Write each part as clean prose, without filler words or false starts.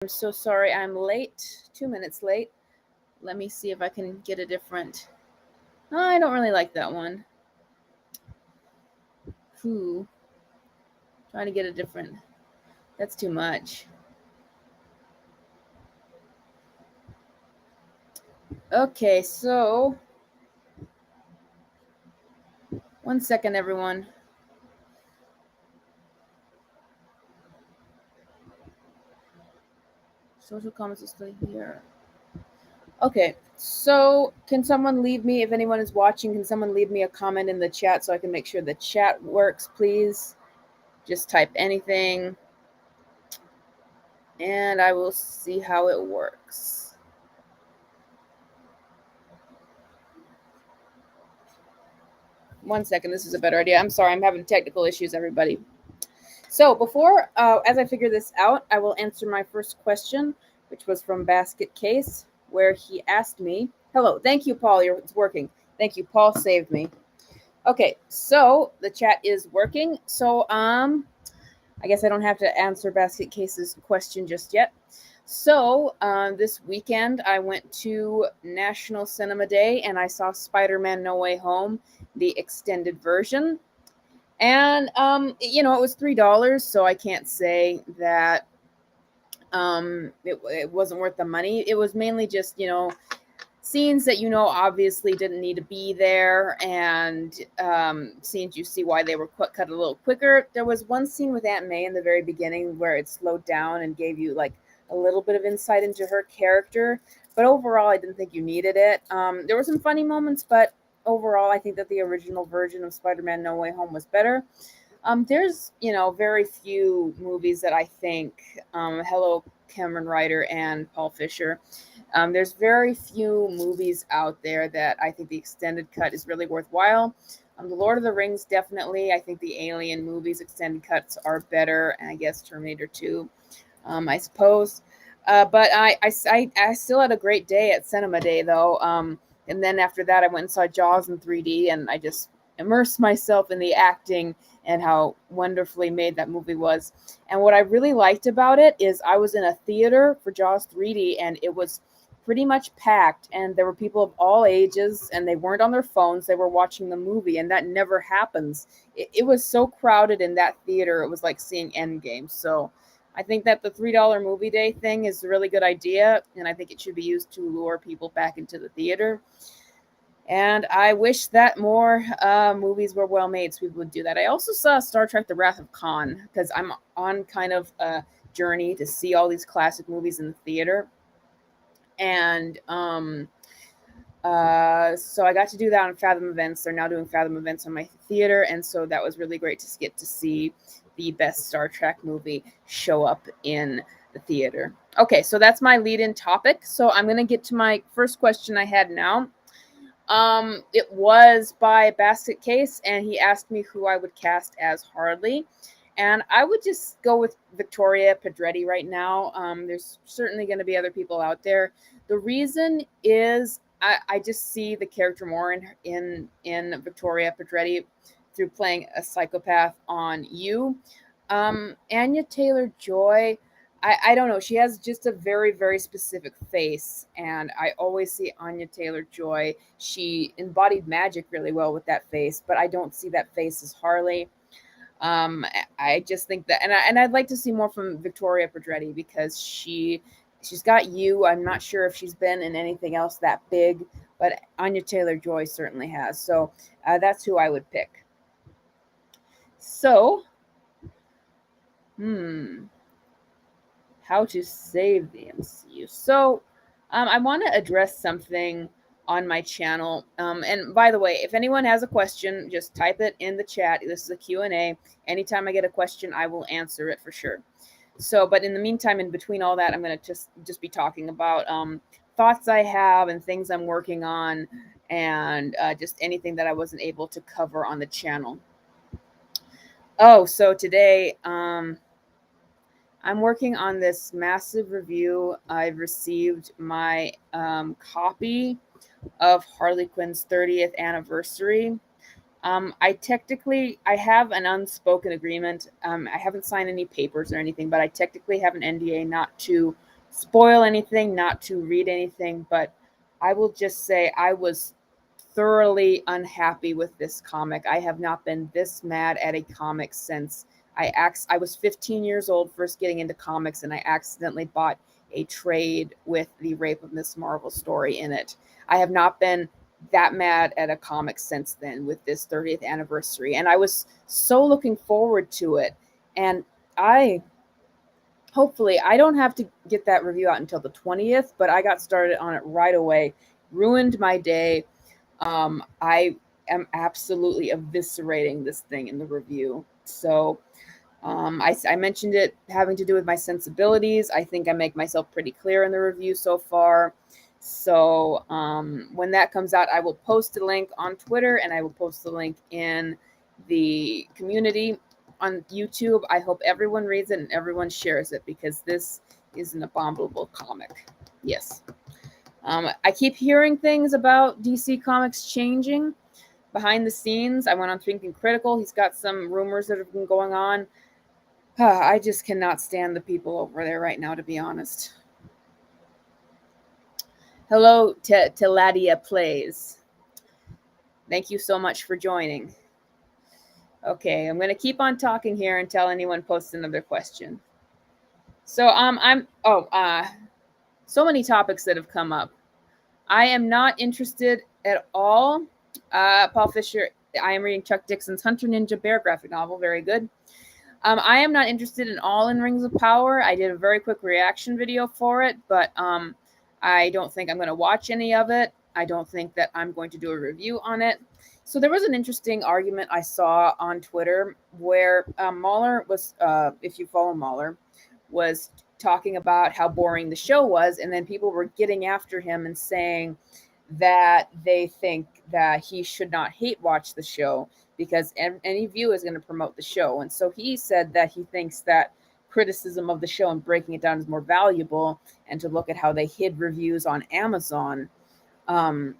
I'm so sorry I'm late, 2 minutes late. Let me see if I can get a different. Oh, I don't really like that one. Who? Trying to get a different. That's too much. Okay, so 1 second, everyone. Social comments is still here. Okay, so can someone leave me, if anyone is watching, can someone leave me a comment in the chat so I can make sure the chat works, please? Just type anything, and I will see how it works. One second, this is a better idea. I'm sorry, I'm having technical issues, everybody. So before, as I figure this out, I will answer my first question, which was from Basket Case, where he asked me, hello, thank you, Paul, it's working. Thank you, Paul saved me. Okay, so the chat is working. So I guess I don't have to answer Basket Case's question just yet. So this weekend I went to National Cinema Day and I saw Spider-Man No Way Home, the extended version. And it was $3, so I can't say that it wasn't worth the money. It was mainly just scenes that obviously didn't need to be there, and scenes you see why they were cut a little quicker. There was one scene with Aunt May in the very beginning where it slowed down and gave you like a little bit of insight into her character, but overall I didn't think you needed it. There were some funny moments, but overall I think that the original version of Spider-Man No Way Home was better. There's very few movies that I think hello Cameron Ryder and Paul Fisher. There's very few movies out there that I think the extended cut is really worthwhile. The Lord of the Rings, definitely. I think the Alien movies extended cuts are better, and I guess Terminator 2, I suppose. But I still had a great day at Cinema Day, though. And then after that, I went and saw Jaws in 3D, and I just immersed myself in the acting and how wonderfully made that movie was. And what I really liked about it is I was in a theater for Jaws 3D, and it was pretty much packed, and there were people of all ages, and they weren't on their phones, they were watching the movie, and that never happens. It was so crowded in that theater, it was like seeing Endgame. So I think that the $3 movie day thing is a really good idea, and I think it should be used to lure people back into the theater. And I wish that more movies were well made so people would do that. I also saw Star Trek The Wrath of Khan because I'm on kind of a journey to see all these classic movies in the theater. And so I got to do that on Fathom Events. They're now doing Fathom Events on my theater. And so that was really great to get to see the best Star Trek movie show up in the theater. Okay, so that's my lead-in topic. So I'm going to get to my first question I had now. It was by Basket Case, and he asked me who I would cast as Harley. And I would just go with Victoria Pedretti right now. There's certainly going to be other people out there. The reason is I just see the character more in Victoria Pedretti through playing a psychopath on You. Anya Taylor-Joy, I don't know. She has just a very, very specific face. And I always see Anya Taylor-Joy. She embodied magic really well with that face, but I don't see that face as Harley. I just think that, and I'd like to see more from Victoria Pedretti because she's got You. I'm not sure if she's been in anything else that big, but Anya Taylor-Joy certainly has. So that's who I would pick. So, how to save the MCU. So, I want to address something on my channel. And by the way, if anyone has a question, just type it in the chat. This is a Q&A. Anytime I get a question, I will answer it for sure. So, but in the meantime, in between all that, I'm going to just be talking about thoughts I have and things I'm working on, and just anything that I wasn't able to cover on the channel. Oh, so today, I'm working on this massive review. I've received my copy of Harley Quinn's 30th anniversary. I have an unspoken agreement. I haven't signed any papers or anything, but I technically have an NDA not to spoil anything, not to read anything, but I will just say I was thoroughly unhappy with this comic. I have not been this mad at a comic since I was 15 years old first getting into comics, and I accidentally bought a trade with the Rape of Miss Marvel story in it. I have not been that mad at a comic since then with this 30th anniversary, and I was so looking forward to it. And I hopefully I don't have to get that review out until the 20th, but I got started on it right away. Ruined my day. I am absolutely eviscerating this thing in the review. So I mentioned it having to do with my sensibilities. I think I make myself pretty clear in the review so far. So when that comes out, I will post a link on Twitter, and I will post the link in the community on YouTube. I hope everyone reads it and everyone shares it, because this is an abominable comic. Yes. I keep hearing things about DC Comics changing behind the scenes. I went on Thinking Critical. He's got some rumors that have been going on. I just cannot stand the people over there right now, to be honest. Hello to Ladia Plays. Thank you so much for joining. Okay, I'm going to keep on talking here until anyone posts another question. So so many topics that have come up. I am not interested at all. Paul Fisher, I am reading Chuck Dixon's Hunter Ninja Bear graphic novel. Very good. I am not interested in all in Rings of Power. I did a very quick reaction video for it, but I don't think I'm going to watch any of it. I don't think that I'm going to do a review on it. So there was an interesting argument I saw on Twitter where Mahler was, if you follow Mahler, was talking about how boring the show was, and then people were getting after him and saying that they think that he should not hate watch the show because any view is going to promote the show. And so he said that he thinks that criticism of the show and breaking it down is more valuable, and to look at how they hid reviews on Amazon so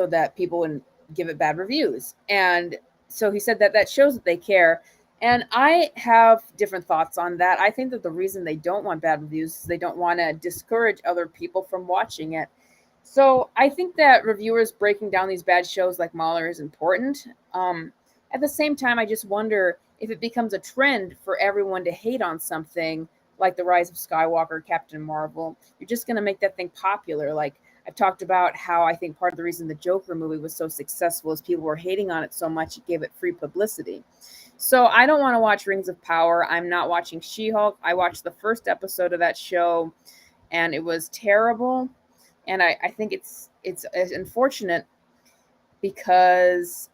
that people wouldn't give it bad reviews. And so he said that that shows that they care. And I have different thoughts on that. I think that the reason they don't want bad reviews is they don't want to discourage other people from watching it. So I think that reviewers breaking down these bad shows like Mahler is important. At the same time, I just wonder if it becomes a trend for everyone to hate on something like The Rise of Skywalker, Captain Marvel. You're just going to make that thing popular. Like I've talked about how I think part of the reason the Joker movie was so successful is people were hating on it so much it gave it free publicity. So I don't want to watch Rings of Power. I'm not watching She-Hulk. I watched the first episode of that show, and it was terrible. And I think it's unfortunate because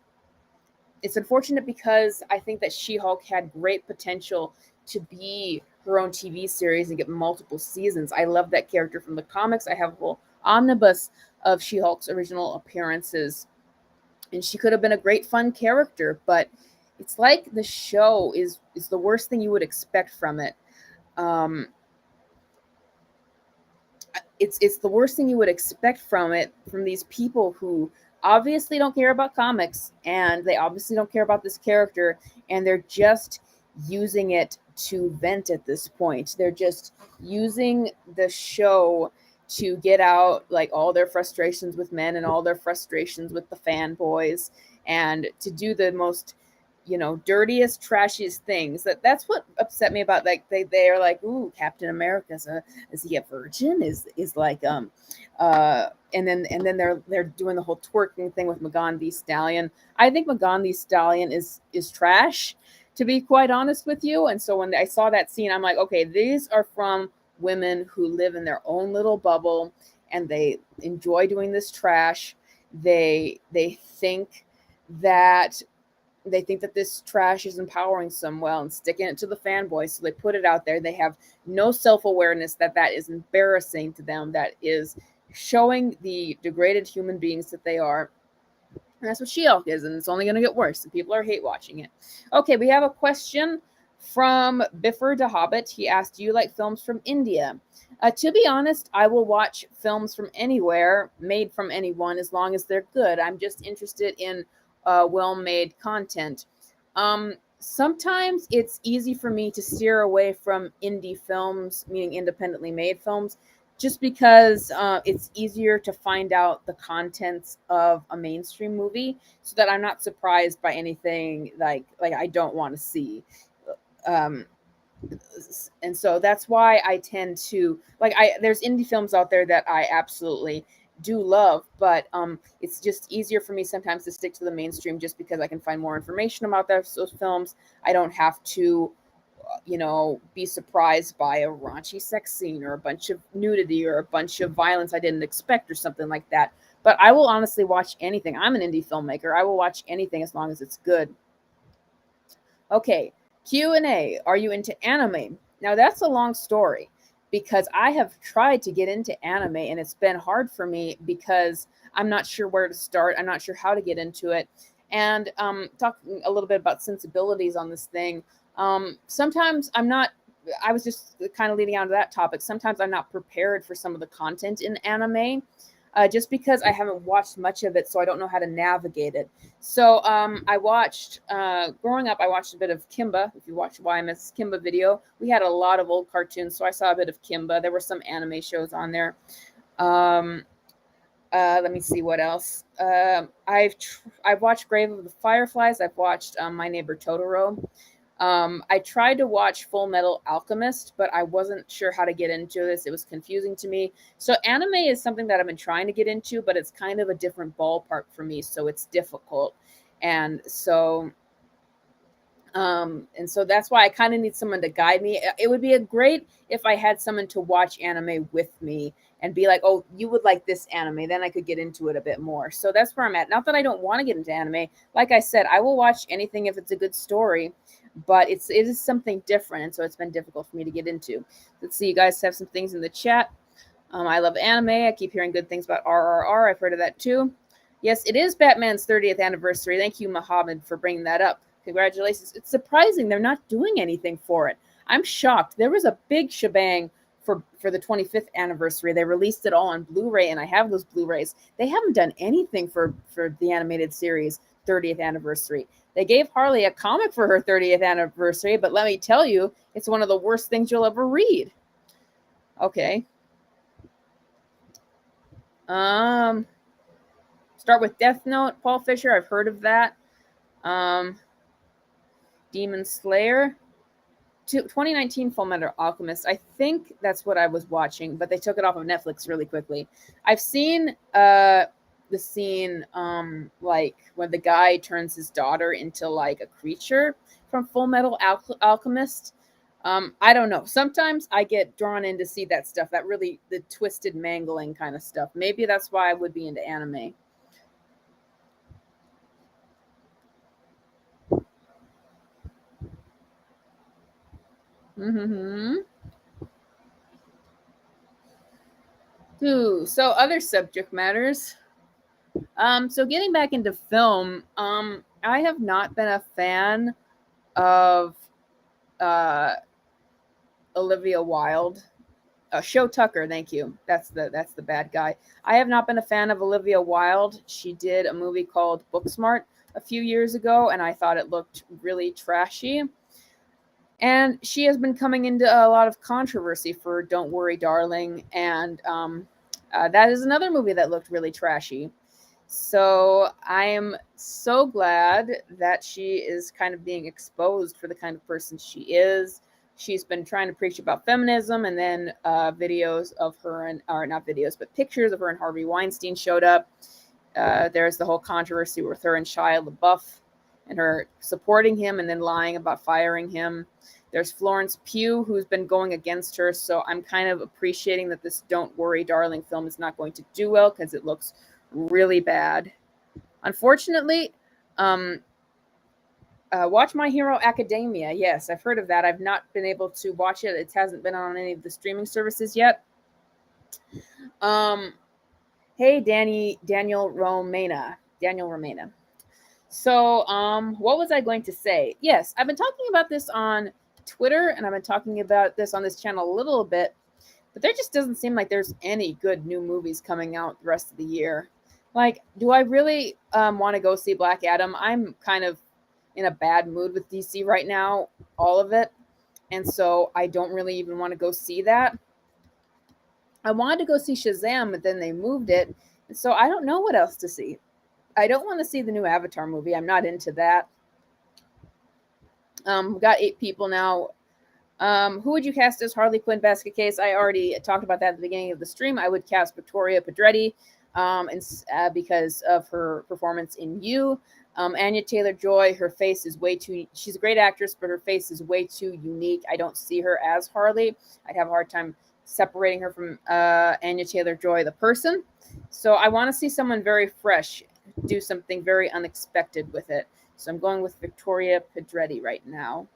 I think that She-Hulk had great potential to be her own TV series and get multiple seasons. I love that character from the comics. I have a whole omnibus of She-Hulk's original appearances, and she could have been a great fun character, but it's like the show is the worst thing you would expect from it. It's the worst thing you would expect from it, from these people who obviously don't care about comics, and they obviously don't care about this character, and they're just using it to vent at this point. They're just using the show to get out like all their frustrations with men and all their frustrations with the fanboys, and to do the most dirtiest, trashiest things. That's what upset me about, like they are like, ooh, Captain America's is he a virgin? Is like and then they're doing the whole twerking thing with Magan Thee Stallion. I think Magan Thee Stallion is trash, to be quite honest with you. And so when I saw that scene, I'm like, okay, these are from women who live in their own little bubble and they enjoy doing this trash. They think that this trash is empowering some and sticking it to the fanboys. So they put it out there. They have no self-awareness that is embarrassing to them, that is showing the degraded human beings that they are. And that's what She-Hulk is, and it's only going to get worse, and people are hate watching it. Okay, we have a question from Biffer the Hobbit. He asked, do you like films from India? To be honest, I will watch films from anywhere, made from anyone, as long as they're good. I'm just interested in well-made content. sometimes it's easy for me to steer away from indie films, meaning independently made films, just because it's easier to find out the contents of a mainstream movie, so that I'm not surprised by anything like I don't want to see. Um, and so that's why I tend to like I there's indie films out there that I absolutely do love, but it's just easier for me sometimes to stick to the mainstream just because I can find more information about those films. I don't have to be surprised by a raunchy sex scene or a bunch of nudity or a bunch of violence I didn't expect or something like that. But I will honestly watch anything. I'm an indie filmmaker. I will watch anything as long as it's good. Okay, Q&A. Are you into anime? Now that's a long story because I have tried to get into anime and it's been hard for me because I'm not sure where to start. I'm not sure how to get into it. And talking a little bit about sensibilities on this thing, sometimes I'm not. I was just kind of leading on to that topic. Sometimes I'm not prepared for some of the content in anime, just because I haven't watched much of it, so I don't know how to navigate it. So I watched growing up. I watched a bit of Kimba. If you watch YMS Kimba video, we had a lot of old cartoons, so I saw a bit of Kimba. There were some anime shows on there. Um, let me see what else. I've watched Grave of the Fireflies. I've watched My Neighbor Totoro. I tried to watch Full Metal Alchemist, but I wasn't sure how to get into this. It was confusing to me. So anime is something that I've been trying to get into, but it's kind of a different ballpark for me, so it's difficult. And so that's why I kind of need someone to guide me. It would be a great if I had someone to watch anime with me and be like, "Oh, you would like this anime." Then I could get into it a bit more. So that's where I'm at. Not that I don't want to get into anime. Like I said, I will watch anything if it's a good story, but it is something different, and so it's been difficult for me to get into. Let's see, you guys have some things in the chat. I love anime. I keep hearing good things about RRR. I've heard of that too. Yes, it is Batman's 30th anniversary. Thank you, Mohammed, for bringing that up. Congratulations. It's surprising they're not doing anything for it. I'm shocked. There was a big shebang for the 25th anniversary. They released it all on Blu-ray, and I have those Blu-rays. They haven't done anything for the animated series 30th anniversary. They gave Harley a comic for her 30th anniversary, but let me tell you, it's one of the worst things you'll ever read. Okay. Start with Death Note, Paul Fisher. I've heard of that. Demon Slayer. 2019 Full Metal Alchemist. I think that's what I was watching, but they took it off of Netflix really quickly. I've seen the scene like when the guy turns his daughter into like a creature from Full Metal Alchemist. I don't know. Sometimes I get drawn in to see that stuff, that really the twisted mangling kind of stuff. Maybe that's why I would be into anime. Mm-hmm. Ooh, so other subject matters. So getting back into film, I have not been a fan of uh, Olivia Wilde. Show Tucker, thank you. That's the bad guy. I have not been a fan of Olivia Wilde. She did a movie called Booksmart a few years ago, and I thought it looked really trashy. And she has been coming into a lot of controversy for Don't Worry, Darling, and that is another movie that looked really trashy. So I am so glad that she is kind of being exposed for the kind of person she is. She's been trying to preach about feminism, and then videos of her or not videos, but pictures of her and Harvey Weinstein showed up. There's the whole controversy with her and Shia LaBeouf and her supporting him and then lying about firing him. There's Florence Pugh, who's been going against her. So I'm kind of appreciating that this Don't Worry, Darling film is not going to do well because it looks really bad. Unfortunately, watch My Hero Academia. Yes, I've heard of that. I've not been able to watch it. It hasn't been on any of the streaming services yet. Hey, Daniel Romana. So, what was I going to say? Yes, I've been talking about this on Twitter, and I've been talking about this on this channel a little bit, but there just doesn't seem like there's any good new movies coming out the rest of the year. Like, do I really want to go see Black Adam? I'm kind of in a bad mood with DC right now, all of it. And so I don't really even want to go see that. I wanted to go see Shazam, but then they moved it. And so I don't know what else to see. I don't want to see the new Avatar movie. I'm not into that. We got 8 people now. Who would you cast as Harley Quinn basket case? I already talked about that at the beginning of the stream. I would cast Victoria Pedretti because of her performance in You. Anya Taylor-Joy, her face is way too... She's a great actress, but her face is way too unique. I don't see her as Harley. I'd have a hard time separating her from Anya Taylor-Joy, the person. So I want to see someone very fresh do something very unexpected with it. So I'm going with Victoria Pedretti right now.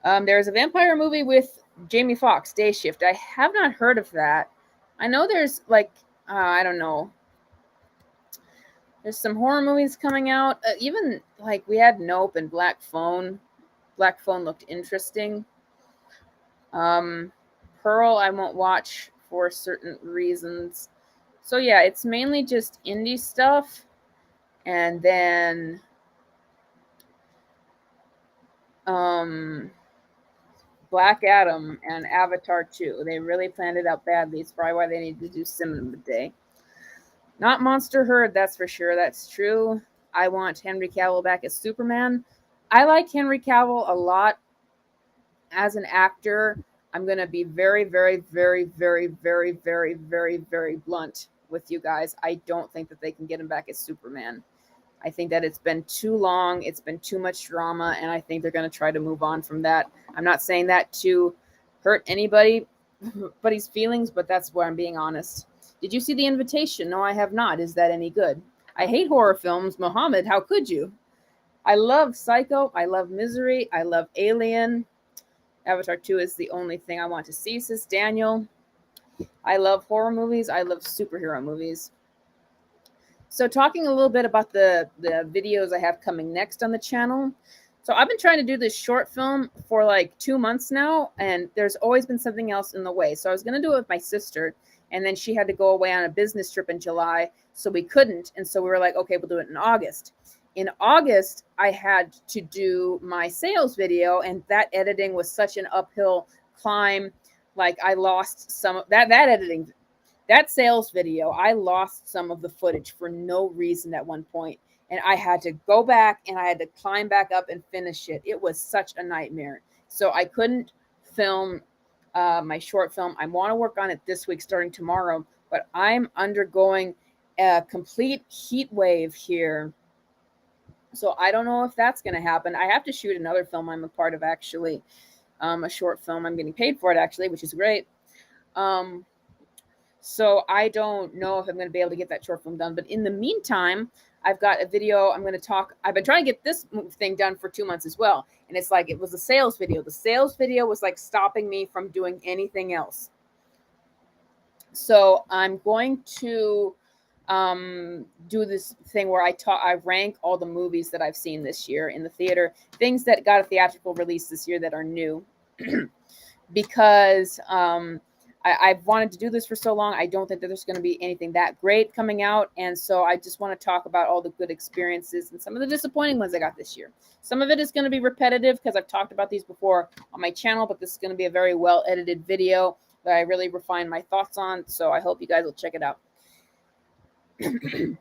There's a vampire movie with Jamie Foxx, Day Shift. I have not heard of that. I know there's like, I don't know. There's some horror movies coming out. Even like we had Nope and Black Phone. Black Phone looked interesting. Pearl I won't watch for certain reasons. So yeah, it's mainly just indie stuff. And then Black Adam and Avatar 2. They really planned it out badly. It's probably why they need to do Cinema Day. Not Monster Herd, that's for sure. That's true. I want Henry Cavill back as Superman. I like Henry Cavill a lot as an actor. I'm going to be very, very, very, very, very, very, very, very blunt with you guys. I don't think that they can get him back as Superman. I think that it's been too long. It's been too much drama, and I think they're going to try to move on from that. I'm not saying that to hurt anybody's feelings, but that's where I'm being honest. Did you see The Invitation? No, I have not. Is that any good? I hate horror films. Mohammed, how could you? I love Psycho. I love Misery. I love Alien. Avatar 2 is the only thing I want to see, says Daniel. I love horror movies. I love superhero movies. So talking a little bit about the videos I have coming next on the channel. So I've been trying to do this short film for like 2 months now, and there's always been something else in the way. So I was going to do it with my sister, and then she had to go away on a business trip in July, so we couldn't. And so we were like, okay, we'll do it in August. In August, I had to do my sales video, and that editing was such an uphill climb. Like I lost some of that editing. That sales video, I lost some of the footage for no reason at one point, and I had to go back and I had to climb back up and finish it. It was such a nightmare. So I couldn't film my short film. I want to work on it this week starting tomorrow, but I'm undergoing a complete heat wave here. So I don't know if that's going to happen. I have to shoot another film I'm a part of, actually, a short film. I'm getting paid for it, actually, which is great. So I don't know if I'm going to be able to get that short film done. But in the meantime, I've got a video I'm going to talk. I've been trying to get this thing done for 2 months as well. And it's like, it was a sales video. The sales video was like stopping me from doing anything else. So I'm going to do this thing where I rank all the movies that I've seen this year in the theater, things that got a theatrical release this year that are new. Because I've wanted to do this for so long. I don't think that there's going to be anything that great coming out. And so I just want to talk about all the good experiences and some of the disappointing ones I got this year. Some of it is going to be repetitive because I've talked about these before on my channel, but this is going to be a very well edited video that I really refine my thoughts on. So I hope you guys will check it out.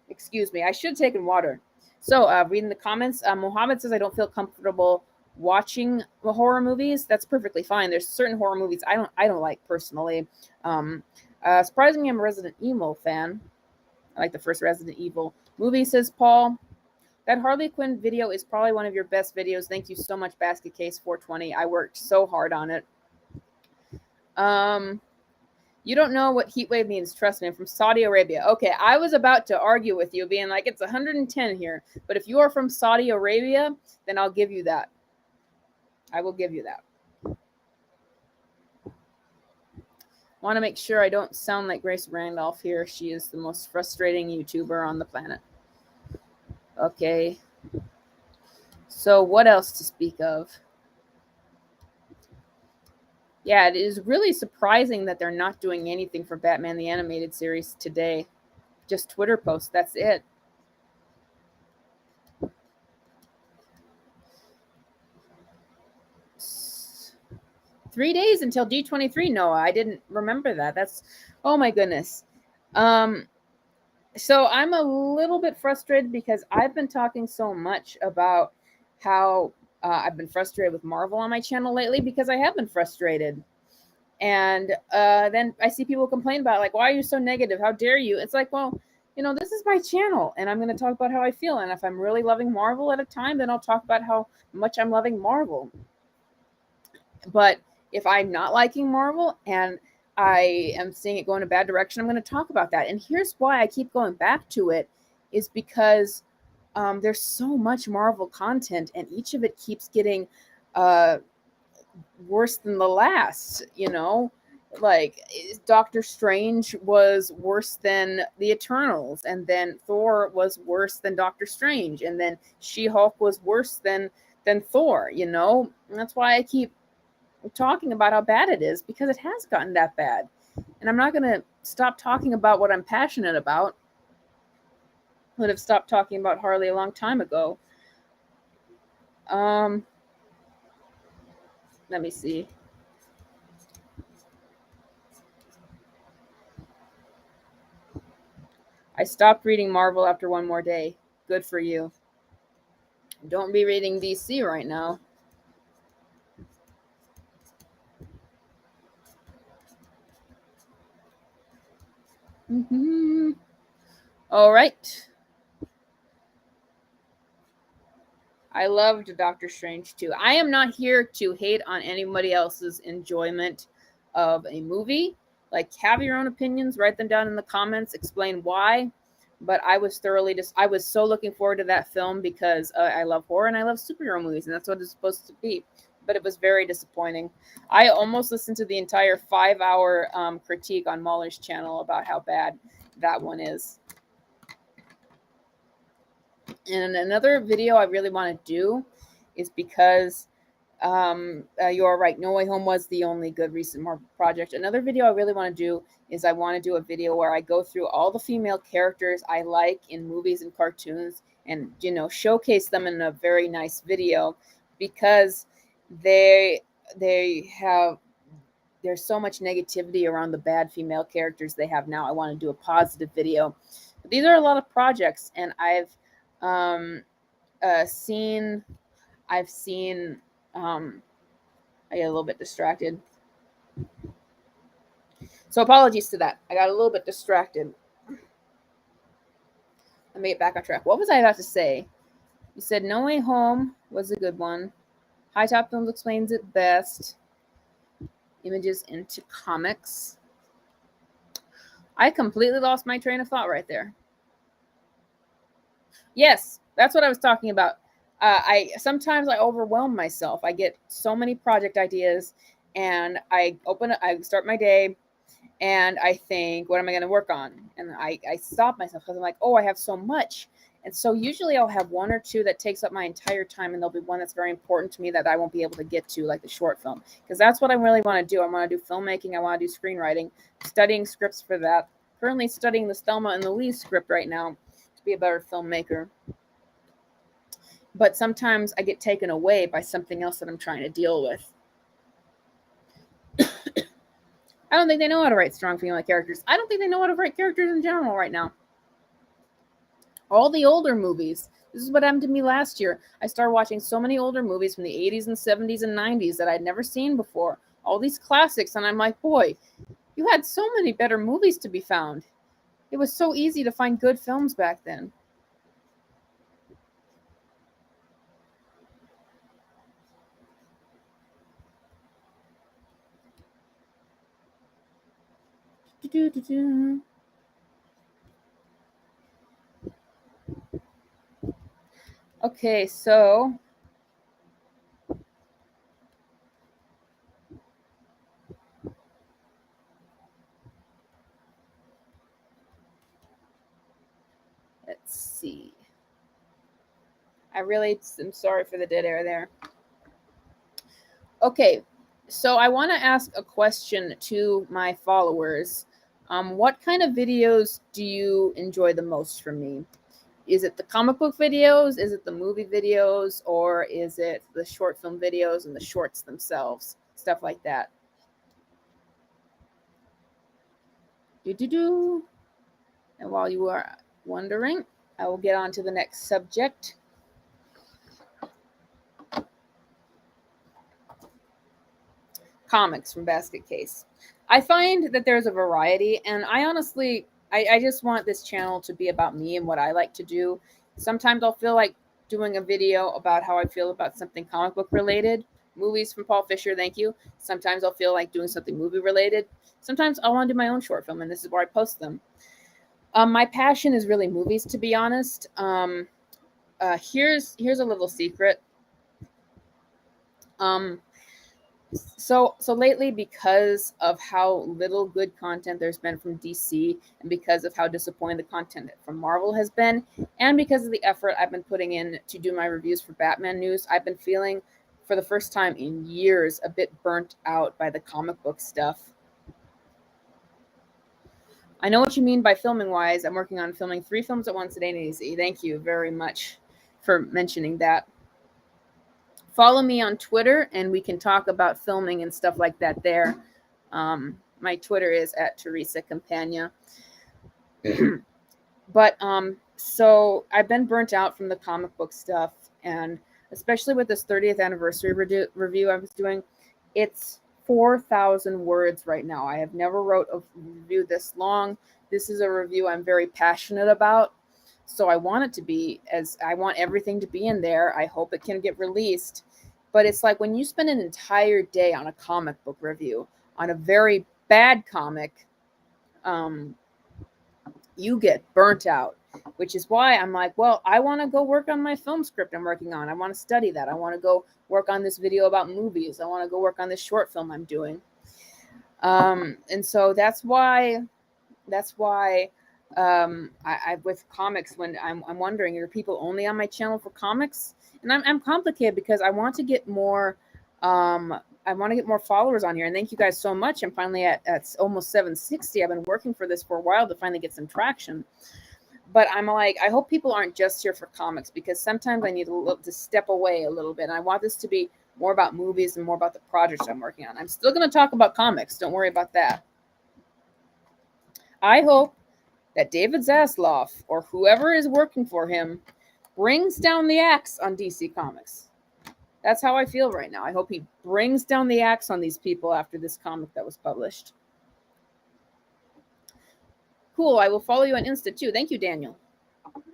Excuse me. I should have taken water. So reading the comments, Mohammed says, I don't feel comfortable watching the horror movies. That's perfectly fine. There's certain horror movies I don't like personally. Surprisingly, I'm a Resident Evil fan. I like the first Resident Evil movie, says Paul. That Harley Quinn video is probably one of your best videos. Thank you so much, Basket Case 420. I worked so hard on it. You don't know what heat wave means. Trust me, I'm from Saudi Arabia. Okay, I was about to argue with you, being like, it's 110 here. But if you are from Saudi Arabia, then I'll give you that. I will give you that. Want to make sure I don't sound like Grace Randolph here. She is the most frustrating YouTuber on the planet. Okay. So what else to speak of? Yeah, it is really surprising that they're not doing anything for Batman the Animated Series today. Just Twitter posts, that's it. 3 days until D23. No, I didn't remember that. That's, oh my goodness. So I'm a little bit frustrated because I've been talking so much about how I've been frustrated with Marvel on my channel lately, because I have been frustrated. And then I see people complain about, like, why are you so negative? How dare you? It's like, well, this is my channel, and I'm going to talk about how I feel. And if I'm really loving Marvel at a time, then I'll talk about how much I'm loving Marvel. But if I'm not liking Marvel and I am seeing it go in a bad direction, I'm going to talk about that. And here's why I keep going back to it, is because there's so much Marvel content, and each of it keeps getting worse than the last. Like Doctor Strange was worse than the Eternals, and then Thor was worse than Doctor Strange, and then She-Hulk was worse than Thor. And that's why I keep talking about how bad it is, because it has gotten that bad. And I'm not going to stop talking about what I'm passionate about. I would have stopped talking about Harley a long time ago. Let me see. I stopped reading Marvel after one more day. Good for you. Don't be reading DC right now. All right. I loved Doctor Strange too. I am not here to hate on anybody else's enjoyment of a movie. Like, have your own opinions, write them down in the comments, explain why. But I was I was so looking forward to that film, because I love horror and I love superhero movies, and that's what it's supposed to be. But it was very disappointing. I almost listened to the entire 5-hour critique on Mahler's channel about how bad that one is. And another video I really want to do is because you're right, No Way Home was the only good recent Marvel project. Another video I really want to do is I want to do a video where I go through all the female characters I like in movies and cartoons, and showcase them in a very nice video, because there's so much negativity around the bad female characters they have now. I want to do a positive video. But these are a lot of projects, and I've seen I get a little bit distracted. So apologies to that. I got a little bit distracted. Let me get back on track. What was I about to say? You said No Way Home was a good one. High Top Films explains it best. Images into comics. I completely lost my train of thought right there. Yes, that's what I was talking about. Sometimes I overwhelm myself. I get so many project ideas, and I start my day, and I think, what am I going to work on? And I stop myself, because I'm like, oh, I have so much. And so usually I'll have one or two that takes up my entire time, and there'll be one that's very important to me that I won't be able to get to, like the short film, because that's what I really want to do. I want to do filmmaking. I want to do screenwriting, studying scripts for that. Currently studying the Thelma and Louise script right now to be a better filmmaker. But sometimes I get taken away by something else that I'm trying to deal with. I don't think they know how to write strong female characters. I don't think they know how to write characters in general right now. All the older movies. This is what happened to me last year. I started watching so many older movies from the 80s and 70s and 90s that I'd never seen before. All these classics. And I'm like, boy, you had so many better movies to be found. It was so easy to find good films back then. Okay, so let's see. I really am sorry for the dead air there. Okay, so I want to ask a question to my followers. What kind of videos do you enjoy the most from me? Is it the comic book videos? Is it the movie videos? Or is it the short film videos and the shorts themselves? stuff like that. And while you are wondering, I will get on to the next subject. Comics from Basket Case. I find that there's a variety, and I honestly, I just want this channel to be about me and what I like to do. Sometimes I'll feel like doing a video about how I feel about something comic book related. Movies from Paul Fisher, thank you. Sometimes I'll feel like doing something movie related. Sometimes I want to do my own short film, and this is where I post them. My passion is really movies, to be honest. Here's a little secret. So lately, because of how little good content there's been from DC, and because of how disappointing the content from Marvel has been, and because of the effort I've been putting in to do my reviews for Batman news, I've been feeling, for the first time in years, a bit burnt out by the comic book stuff. I know what you mean by filming wise. I'm working on filming 3 films at once. It ain't easy. Thank you very much for mentioning that. Follow me on Twitter, and we can talk about filming and stuff like that there. My Twitter is @TeresaCampagna. But so I've been burnt out from the comic book stuff, and especially with this 30th anniversary review I was doing, it's 4,000 words right now. I have never wrote a review this long. This is a review I'm very passionate about. So I want it to be, I want everything to be in there. I hope it can get released. But it's like when you spend an entire day on a comic book review, on a very bad comic, you get burnt out, which is why I'm like, well, I want to go work on my film script I'm working on. I want to study that. I want to go work on this video about movies. I want to go work on this short film I'm doing. And so that's why I with comics, when I'm wondering, are people only on my channel for comics? And I'm complicated because I want to get more followers on here. And thank you guys so much. I'm finally at almost 760. I've been working for this for a while to finally get some traction. But I'm like, I hope people aren't just here for comics, because sometimes I need to step away a little bit. And I want this to be more about movies and more about the projects I'm working on. I'm still going to talk about comics. Don't worry about that. I hope that David Zaslav, or whoever is working for him, brings down the axe on DC Comics. That's how I feel right now. I hope he brings down the axe on these people after this comic that was published. Cool, I will follow you on Insta too. Thank you, Daniel.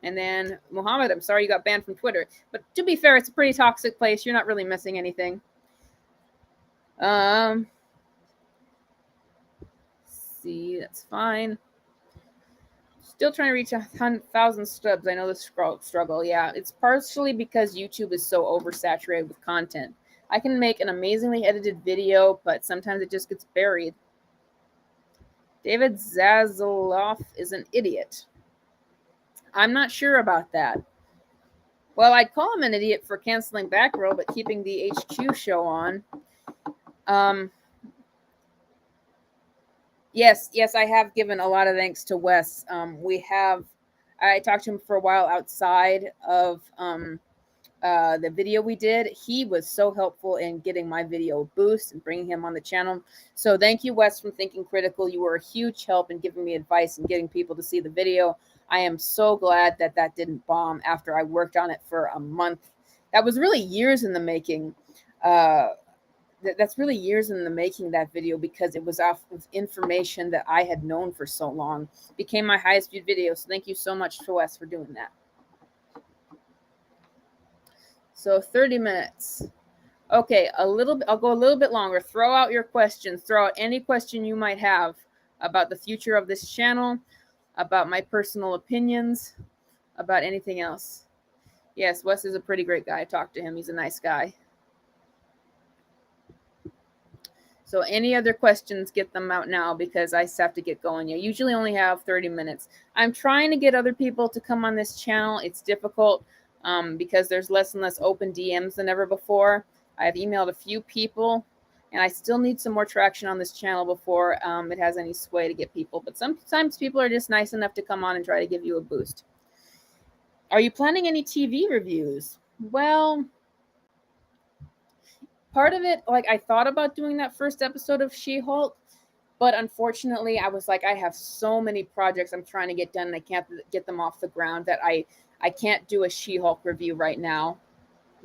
And then Mohammed, I'm sorry you got banned from Twitter. But to be fair, it's a pretty toxic place. You're not really missing anything. See, that's fine. Still trying to reach 1,000 subs. I know the struggle. Yeah, it's partially because YouTube is so oversaturated with content. I can make an amazingly edited video, but sometimes it just gets buried. David Zaslav is an idiot. I'm not sure about that. Well, I'd call him an idiot for canceling Backrow, but keeping the HQ show on. Yes, I have given a lot of thanks to Wes. I talked to him for a while outside of the video we did. He was so helpful in getting my video a boost and bringing him on the channel. So thank you, Wes, from Thinking Critical. You were a huge help in giving me advice and getting people to see the video. I am so glad that didn't bomb after I worked on it for a month. That was really years in the making. That's really years in the making, that video, because it was off of information that I had known for so long. It became my highest viewed video. So thank you so much to Wes for doing that. So 30 minutes. Okay, I'll go a little bit longer. Throw out your questions. Throw out any question you might have about the future of this channel, about my personal opinions, about anything else. Yes, Wes is a pretty great guy. I talked to him. He's a nice guy. So any other questions, get them out now, because I have to get going. You usually only have 30 minutes. I'm trying to get other people to come on this channel. It's difficult because there's less and less open DMs than ever before. I've emailed a few people, and I still need some more traction on this channel before it has any sway to get people. But sometimes people are just nice enough to come on and try to give you a boost. Are you planning any TV reviews? Well, part of it, like I thought about doing that first episode of She-Hulk, but unfortunately I was like, I have so many projects I'm trying to get done and I can't get them off the ground that I can't do a She-Hulk review right now.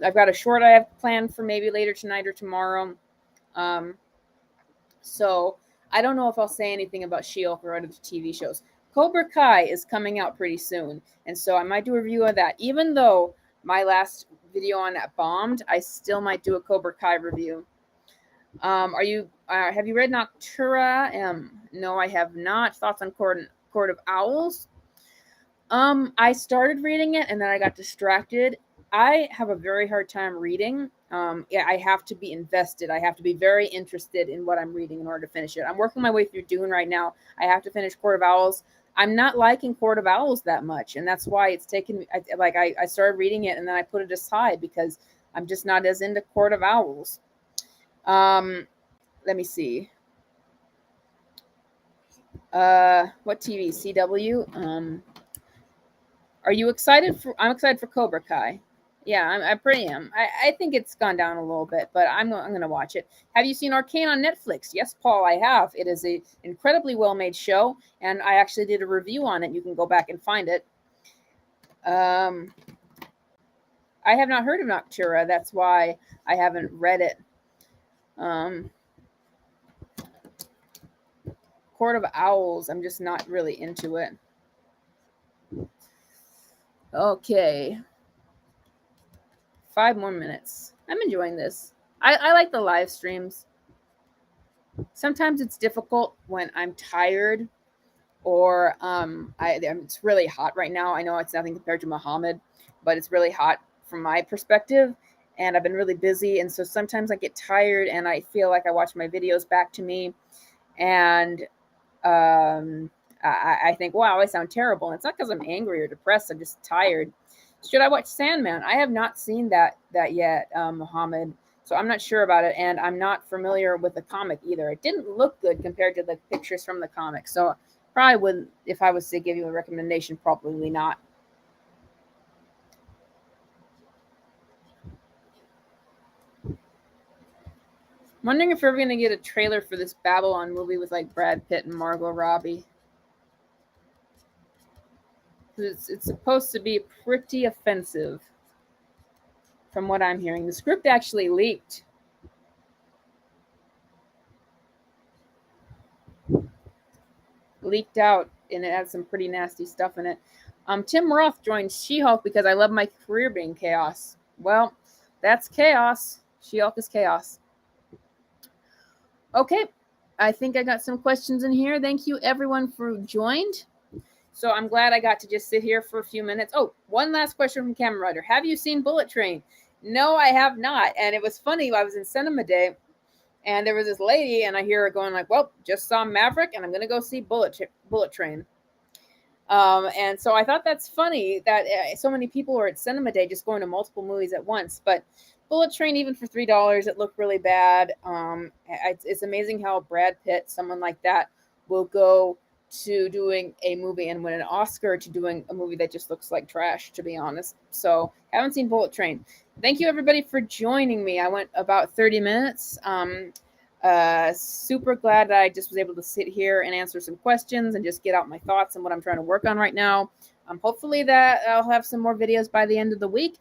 I've got a short I have planned for maybe later tonight or tomorrow. So I don't know if I'll say anything about She-Hulk or other TV shows. Cobra Kai is coming out pretty soon, and so I might do a review of that. Even though my last video on that bombed, I still might do a Cobra Kai review. Have you read Noctura? No, I have not. Thoughts on Court of Owls? I started reading it and then I got distracted. I have a very hard time reading. I have to be invested. I have to be very interested in what I'm reading in order to finish it. I'm working my way through Dune right now. I have to finish Court of Owls. I'm not liking Court of Owls that much, and that's why it's taken me. I started reading it and then I put it aside because I'm just not as into Court of Owls. Let me see. What TV? CW. Are you excited for? I'm excited for Cobra Kai. Yeah, I pretty am. I think it's gone down a little bit, but I'm gonna watch it. Have you seen Arcane on Netflix? Yes, Paul, I have. It is a incredibly well made show, and I actually did a review on it. You can go back and find it. I have not heard of Noctura. That's why I haven't read it. Court of Owls. I'm just not really into it. Okay. 5 more minutes. I'm enjoying this. I like the live streams. Sometimes it's difficult when I'm tired or it's really hot right now. I know it's nothing compared to Muhammad, but it's really hot from my perspective. And I've been really busy. And so sometimes I get tired and I feel like I watch my videos back to me. And I think, wow, I sound terrible. And it's not because I'm angry or depressed. I'm just tired. Should I watch Sandman? I have not seen that yet, Muhammad. So I'm not sure about it, and I'm not familiar with the comic either. It didn't look good compared to the pictures from the comic. So probably wouldn't, if I was to give you a recommendation, probably not. I'm wondering if we're ever going to get a trailer for this Babylon movie with like Brad Pitt and Margot Robbie. It's supposed to be pretty offensive from what I'm hearing. The script actually leaked. Leaked out, and it had some pretty nasty stuff in it. Tim Roth joined She-Hulk because I love my career being chaos. Well, that's chaos. She-Hulk is chaos. Okay, I think I got some questions in here. Thank you, everyone, for joined. So I'm glad I got to just sit here for a few minutes. Oh, one last question from Camera Rider. Have you seen Bullet Train? No, I have not. And it was funny. I was in Cinema Day, and there was this lady, and I hear her going like, well, just saw Maverick, and I'm going to go see Bullet Train. And so I thought that's funny that so many people are at Cinema Day just going to multiple movies at once. But Bullet Train, even for $3, it looked really bad. It's amazing how Brad Pitt, someone like that, will go to doing a movie and win an Oscar to doing a movie that just looks like trash, to be honest. So haven't seen Bullet Train. Thank you, everybody, for joining me. I went about 30 minutes. Super glad that I just was able to sit here and answer some questions and just get out my thoughts on what I'm trying to work on right now. Hopefully that I'll have some more videos by the end of the week.